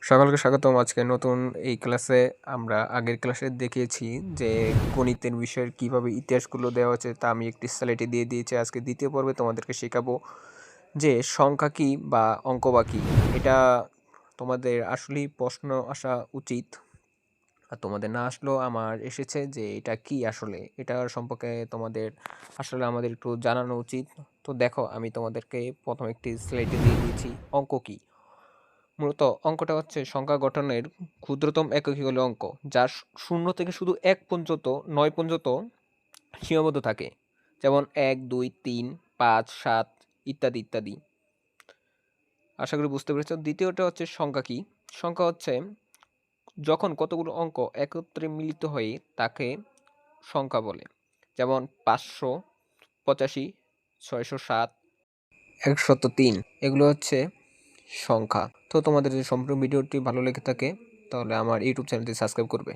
সকলকে স্বাগতম। আজকে নতুন এই ক্লাসে আমরা আগের ক্লাসে দেখিয়েছি যে গণিতের বিষয়ের কিভাবে ইতিহাসগুলো দেওয়া হচ্ছে তা আমি একটি স্লাইডে দিয়ে দিয়েছি। আজকে দ্বিতীয় পর্বে তোমাদেরকে শেখাবো যে সংখ্যা কী বা অঙ্ক বা কী। এটা তোমাদের আসলেই প্রশ্ন আসা উচিত, আর তোমাদের না আসলেও আমার এসেছে যে এটা কি আসলে, এটার সম্পর্কে তোমাদের আসলে আমাদের একটু জানানো উচিত। তো দেখো, আমি তোমাদেরকে প্রথম একটি স্লাইডে দিয়ে দিয়েছি অঙ্ক কী। মূলত অঙ্কটা হচ্ছে সংখ্যা গঠনের ক্ষুদ্রতম এককই হলো অঙ্ক, যার শূন্য থেকে শুধু ১ পর্যন্ত ৯ পর্যন্ত সীমাবদ্ধ থাকে, যেমন ১, ২, ৩, ৫, ৭ ইত্যাদি ইত্যাদি। আশা করি বুঝতে পেরেছ। দ্বিতীয়টা হচ্ছে সংখ্যা কি। সংখ্যা হচ্ছে যখন কতগুলো অঙ্ক একত্রে মিলিত হয়ে তাকে সংখ্যা বলে, যেমন ৫৮৫, ৬০৭, ১০৩, এগুলো হচ্ছে সংখ্যা। তো তোমাদের যদি সম্পূর্ণ ভিডিওটি ভালো লেগে থাকে তাহলে আমার ইউটিউব চ্যানেলটি সাবস্ক্রাইব করবে।